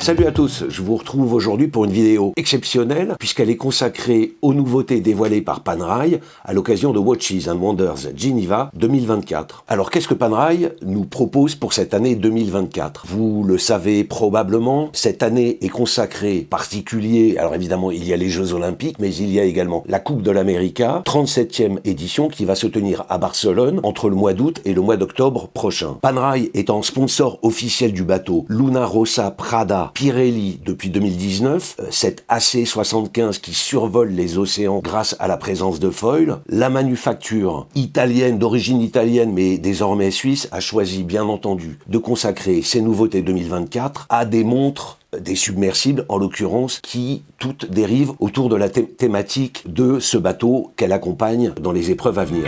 Salut à tous, je vous retrouve aujourd'hui pour une vidéo exceptionnelle puisqu'elle est consacrée aux nouveautés dévoilées par Panerai à l'occasion de Watches and Wonders Geneva 2024. Alors qu'est-ce que Panerai nous propose pour cette année 2024 ? Vous le savez probablement, cette année est consacrée particulier, alors évidemment il y a les Jeux Olympiques, mais il y a également la Coupe de l'América, 37e édition qui va se tenir à Barcelone entre le mois d'août et le mois d'octobre prochain. Panerai étant sponsor officiel du bateau Luna Rossa Prada Pirelli depuis 2019, cette AC75 qui survole les océans grâce à la présence de foil, la manufacture italienne, d'origine italienne mais désormais suisse, a choisi bien entendu de consacrer ses nouveautés 2024 à des montres, des submersibles en l'occurrence, qui toutes dérivent autour de la thématique de ce bateau qu'elle accompagne dans les épreuves à venir.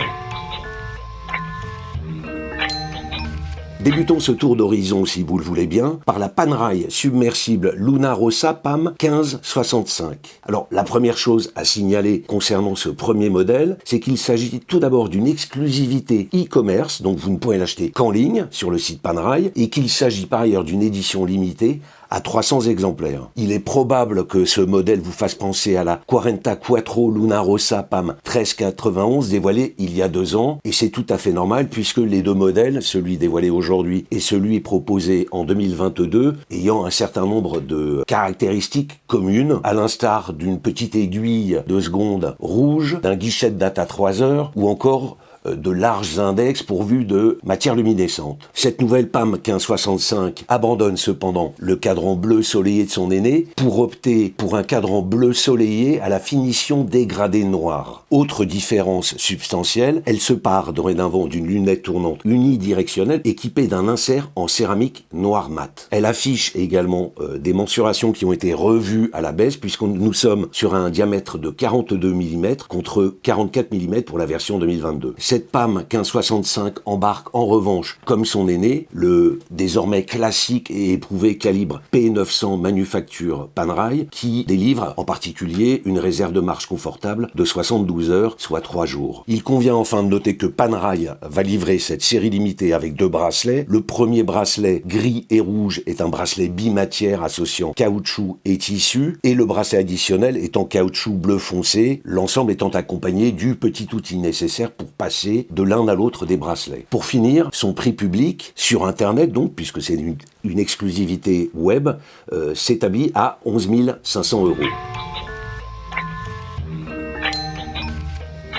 Débutons ce tour d'horizon, si vous le voulez bien, par la Panerai submersible Luna Rossa PAM 1565. Alors, la première chose à signaler concernant ce premier modèle, c'est qu'il s'agit tout d'abord d'une exclusivité e-commerce, donc vous ne pourrez l'acheter qu'en ligne sur le site Panerai, et qu'il s'agit par ailleurs d'une édition limitée à 300 exemplaires. Il est probable que ce modèle vous fasse penser à la 44 Luna Rossa PAM 1391 dévoilée il y a 2 ans, et c'est tout à fait normal puisque les deux modèles, celui dévoilé aujourd'hui et celui proposé en 2022, ayant un certain nombre de caractéristiques communes, à l'instar d'une petite aiguille de seconde rouge, d'un guichet de date à 3 heures, ou encore de larges index pourvus de matière luminescente. Cette nouvelle PAM 1565 abandonne cependant le cadran bleu soleillé de son aîné pour opter pour un cadran bleu soleillé à la finition dégradée noire. Autre différence substantielle, elle se part dorénavant d'une lunette tournante unidirectionnelle équipée d'un insert en céramique noir mat. Elle affiche également des mensurations qui ont été revues à la baisse puisque nous sommes sur un diamètre de 42 mm contre 44 mm pour la version 2022. Cette PAM 1565 embarque en revanche, comme son aîné, le désormais classique et éprouvé calibre P900 manufacture Panerai, qui délivre en particulier une réserve de marche confortable de 72 heures, soit 3 jours. Il convient enfin de noter que Panerai va livrer cette série limitée avec 2 bracelets. Le premier bracelet gris et rouge est un bracelet bimatière associant caoutchouc et tissu, et le bracelet additionnel est en caoutchouc bleu foncé, l'ensemble étant accompagné du petit outil nécessaire pour passer de l'un à l'autre des bracelets. Pour finir, son prix public, sur Internet donc, puisque c'est une exclusivité web, s'établit à 11 500 €.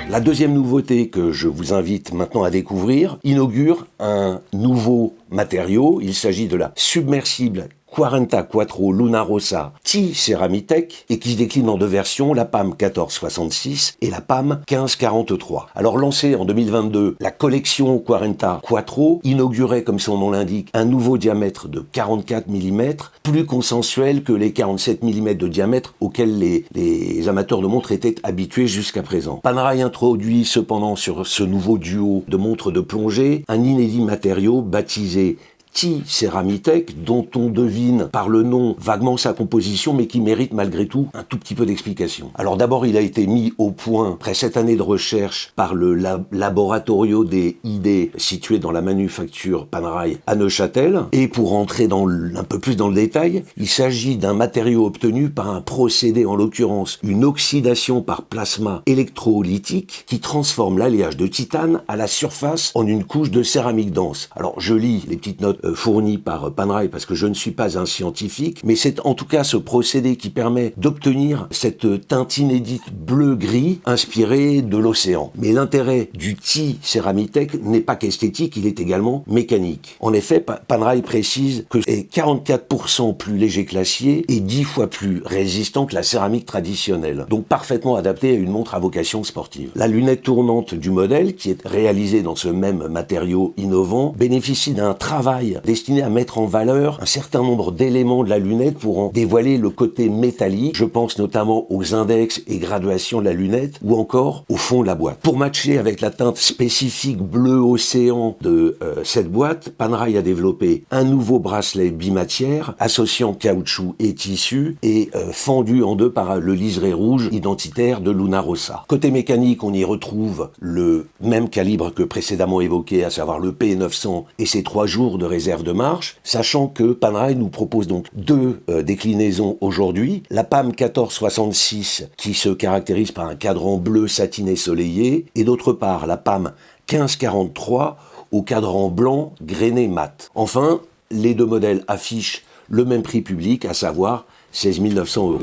La deuxième nouveauté que je vous invite maintenant à découvrir inaugure un nouveau matériau. Il s'agit de la submersible 44 Luna Rossa T-Ceramitech et qui se décline en 2 versions, la PAM 1466 et la PAM 1543. Alors lancée en 2022, la collection 44 inaugurait, comme son nom l'indique, un nouveau diamètre de 44 mm, plus consensuel que les 47 mm de diamètre auxquels les amateurs de montres étaient habitués jusqu'à présent. Panerai introduit cependant sur ce nouveau duo de montres de plongée un inédit matériau baptisé T-Ceramitech, dont on devine par le nom vaguement sa composition, mais qui mérite malgré tout un tout petit peu d'explication. Alors d'abord, il a été mis au point, après 7 années de recherche, par le Laboratorio des ID, situé dans la manufacture Panerai à Neuchâtel. Et pour entrer un peu plus dans le détail, il s'agit d'un matériau obtenu par un procédé, en l'occurrence une oxydation par plasma électrolytique, qui transforme l'alliage de titane à la surface en une couche de céramique dense. Alors je lis les petites notes fourni par Panerai parce que je ne suis pas un scientifique, mais c'est en tout cas ce procédé qui permet d'obtenir cette teinte inédite bleu-gris inspirée de l'océan. Mais l'intérêt du T-Ceramitech n'est pas qu'esthétique, il est également mécanique. En effet, Panerai précise que c'est 44% plus léger que l'acier et 10 fois plus résistant que la céramique traditionnelle, donc parfaitement adapté à une montre à vocation sportive. La lunette tournante du modèle, qui est réalisée dans ce même matériau innovant, bénéficie d'un travail destiné à mettre en valeur un certain nombre d'éléments de la lunette pour en dévoiler le côté métallique. Je pense notamment aux index et graduations de la lunette ou encore au fond de la boîte. Pour matcher avec la teinte spécifique bleu océan de cette boîte, Panerai a développé un nouveau bracelet bimatière associant caoutchouc et tissu et fendu en 2 par le liseré rouge identitaire de Luna Rossa. Côté mécanique, on y retrouve le même calibre que précédemment évoqué, à savoir le P900 et ses 3 jours de réserve réserve de marche, sachant que Panerai nous propose donc deux déclinaisons aujourd'hui. La PAM 1466 qui se caractérise par un cadran bleu satiné soleillé, et d'autre part la PAM 1543 au cadran blanc grainé mat. Enfin, les deux modèles affichent le même prix public, à savoir 16 900 €.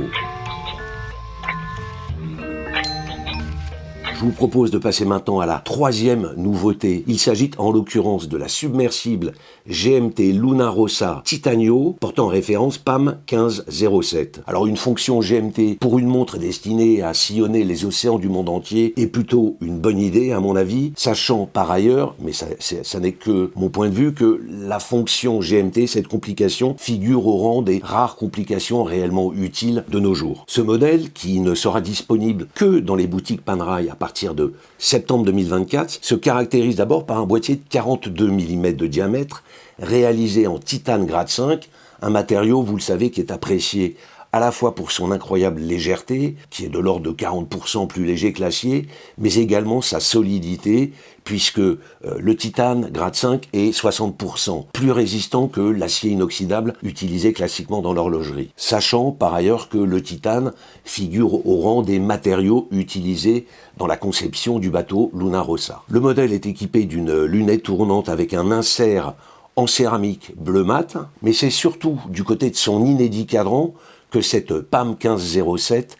Je vous propose de passer maintenant à la troisième nouveauté. Il s'agit en l'occurrence de la submersible GMT Luna Rossa Titanio, portant en référence PAM 1507. Alors une fonction GMT pour une montre destinée à sillonner les océans du monde entier est plutôt une bonne idée à mon avis, sachant par ailleurs, mais ça n'est que mon point de vue, que la fonction GMT, cette complication, figure au rang des rares complications réellement utiles de nos jours. Ce modèle, qui ne sera disponible que dans les boutiques Panerai à partir de septembre 2024, se caractérise d'abord par un boîtier de 42 mm de diamètre, réalisé en titane grade 5, un matériau, vous le savez, qui est apprécié à la fois pour son incroyable légèreté, qui est de l'ordre de 40% plus léger que l'acier, mais également sa solidité, puisque le titane grade 5 est 60% plus résistant que l'acier inoxydable utilisé classiquement dans l'horlogerie. Sachant par ailleurs que le titane figure au rang des matériaux utilisés dans la conception du bateau Luna Rossa. Le modèle est équipé d'une lunette tournante avec un insert en céramique bleu mat, mais c'est surtout du côté de son inédit cadran que cette PAM 1507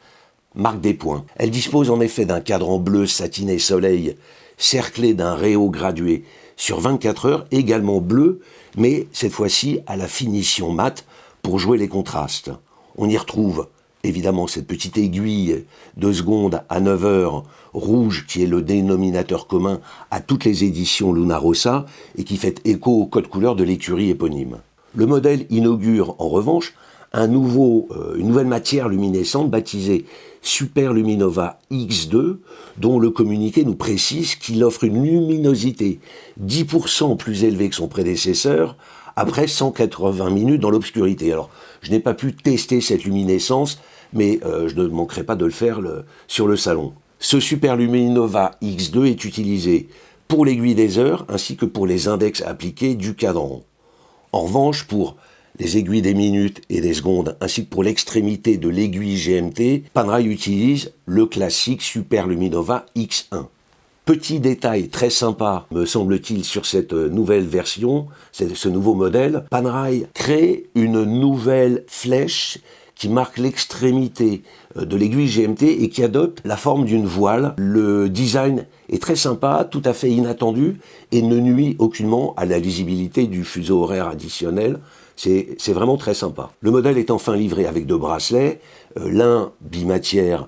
marque des points. Elle dispose en effet d'un cadran bleu satiné soleil cerclé d'un réau gradué sur 24 heures, également bleu, mais cette fois-ci à la finition mate pour jouer les contrastes. On y retrouve évidemment cette petite aiguille de seconde à 9 heures rouge qui est le dénominateur commun à toutes les éditions Luna Rossa et qui fait écho au code couleur de l'écurie éponyme. Le modèle inaugure en revanche une nouvelle matière luminescente baptisée Super Luminova X2, dont le communiqué nous précise qu'il offre une luminosité 10% plus élevée que son prédécesseur, après 180 minutes dans l'obscurité. Alors, je n'ai pas pu tester cette luminescence, mais je ne manquerai pas de le faire sur le salon. Ce Super Luminova X2 est utilisé pour l'aiguille des heures, ainsi que pour les index appliqués du cadran. En revanche, pour les aiguilles des minutes et des secondes, ainsi que pour l'extrémité de l'aiguille GMT, Panerai utilise le classique Super Luminova X1. Petit détail très sympa, me semble-t-il, sur cette nouvelle version, ce nouveau modèle, Panerai crée une nouvelle flèche qui marque l'extrémité de l'aiguille GMT et qui adopte la forme d'une voile. Le design est très sympa, tout à fait inattendu et ne nuit aucunement à la lisibilité du fuseau horaire additionnel. C'est vraiment très sympa. Le modèle est enfin livré avec deux bracelets, l'un bimatière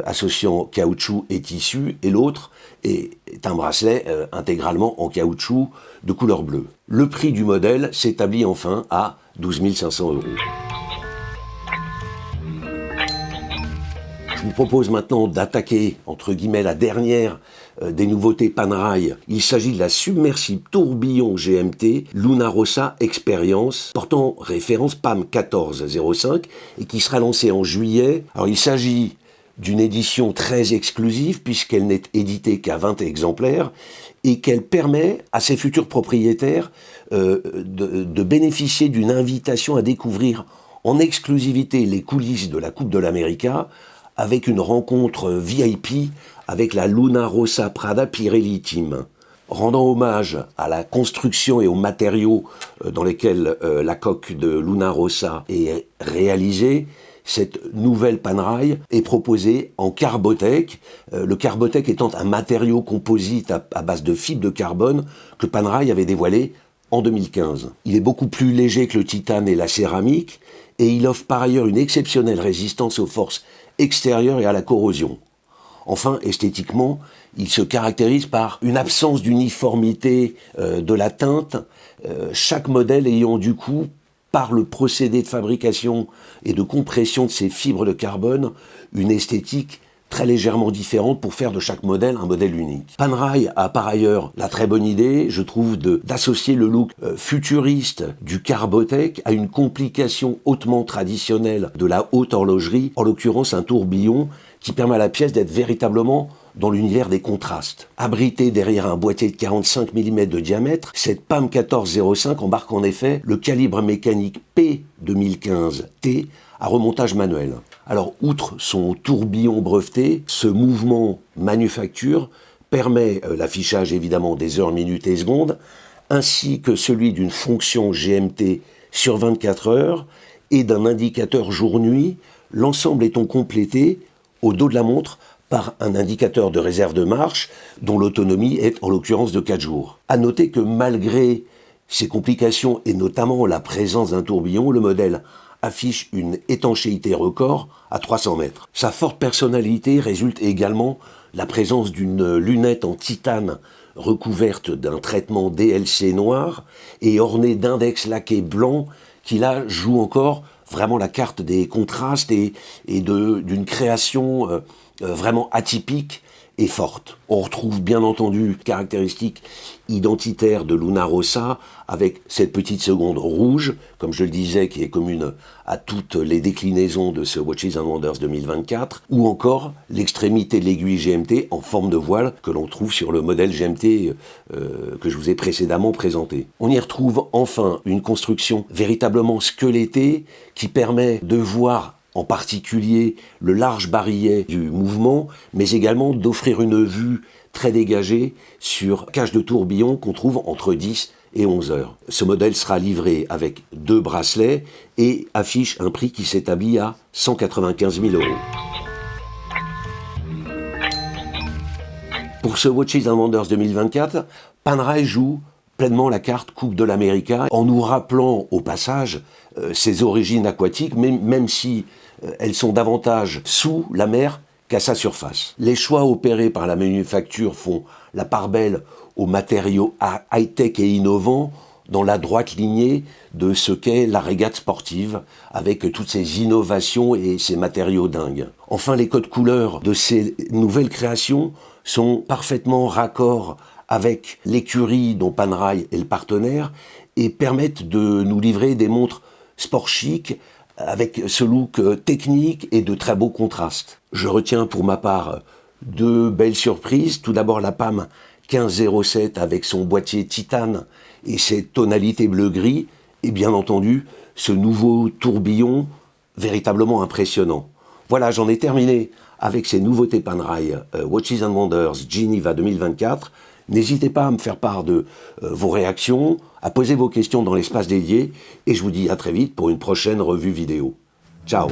associant caoutchouc et tissu, et l'autre est un bracelet intégralement en caoutchouc de couleur bleue. Le prix du modèle s'établit enfin à 12 500 €. Je vous propose maintenant d'attaquer, entre guillemets, la dernière des nouveautés Panerai. Il s'agit de la submersible tourbillon GMT Luna Rossa Experience, portant référence PAM 1405 et qui sera lancée en juillet. Alors il s'agit d'une édition très exclusive puisqu'elle n'est éditée qu'à 20 exemplaires et qu'elle permet à ses futurs propriétaires de bénéficier d'une invitation à découvrir en exclusivité les coulisses de la Coupe de l'América avec une rencontre VIP avec la Luna Rossa Prada Pirelli Team. Rendant hommage à la construction et aux matériaux dans lesquels la coque de Luna Rossa est réalisée, cette nouvelle Panerai est proposée en Carbotech, le Carbotech étant un matériau composite à base de fibres de carbone que Panerai avait dévoilé en 2015. Il est beaucoup plus léger que le titane et la céramique, et il offre par ailleurs une exceptionnelle résistance aux forces extérieures et à la corrosion. Enfin, esthétiquement, il se caractérise par une absence d'uniformité de la teinte, chaque modèle ayant du coup, par le procédé de fabrication et de compression de ces fibres de carbone, une esthétique très légèrement différente pour faire de chaque modèle un modèle unique. Panerai a par ailleurs la très bonne idée, je trouve, d'associer le look futuriste du Carbotech à une complication hautement traditionnelle de la haute horlogerie, en l'occurrence un tourbillon qui permet à la pièce d'être véritablement dans l'univers des contrastes. Abritée derrière un boîtier de 45 mm de diamètre, cette PAM 1405 embarque en effet le calibre mécanique P2015T à remontage manuel. Alors, outre son tourbillon breveté, ce mouvement manufacture permet l'affichage évidemment des heures, minutes et secondes, ainsi que celui d'une fonction GMT sur 24 heures et d'un indicateur jour-nuit, l'ensemble étant complété au dos de la montre par un indicateur de réserve de marche dont l'autonomie est en l'occurrence de 4 jours. À noter que malgré ces complications et notamment la présence d'un tourbillon, le modèle affiche une étanchéité record à 300 mètres. Sa forte personnalité résulte également de la présence d'une lunette en titane recouverte d'un traitement DLC noir et ornée d'index laqué blanc qui là joue encore vraiment la carte des contrastes et d'une création vraiment atypique et forte. On retrouve bien entendu caractéristiques identitaires de Lunarossa avec cette petite seconde rouge, comme je le disais, qui est commune à toutes les déclinaisons de ce Watches and Wonders 2024, ou encore l'extrémité de l'aiguille GMT en forme de voile que l'on trouve sur le modèle GMT que je vous ai précédemment présenté. On y retrouve enfin une construction véritablement squelettée qui permet de voir en particulier le large barillet du mouvement, mais également d'offrir une vue très dégagée sur cage de tourbillon qu'on trouve entre 10 et 11 heures. Ce modèle sera livré avec 2 bracelets et affiche un prix qui s'établit à 195 000 €. Pour ce Watches and Wonders 2024, Panerai joue pleinement la carte Coupe de l'América en nous rappelant au passage ses origines aquatiques, même si elles sont davantage sous la mer qu'à sa surface. Les choix opérés par la manufacture font la part belle aux matériaux high-tech et innovants dans la droite lignée de ce qu'est la régate sportive, avec toutes ces innovations et ces matériaux dingues. Enfin, les codes couleurs de ces nouvelles créations sont parfaitement raccords avec l'écurie dont Panerai est le partenaire et permettent de nous livrer des montres sport chic avec ce look technique et de très beaux contrastes. Je retiens pour ma part 2 belles surprises. Tout d'abord la PAM 1507 avec son boîtier titane et ses tonalités bleu-gris et bien entendu ce nouveau tourbillon véritablement impressionnant. Voilà, j'en ai terminé avec ces nouveautés Panerai Watches and Wonders Geneva 2024. N'hésitez pas à me faire part de vos réactions, à poser vos questions dans l'espace dédié, et je vous dis à très vite pour une prochaine revue vidéo. Ciao!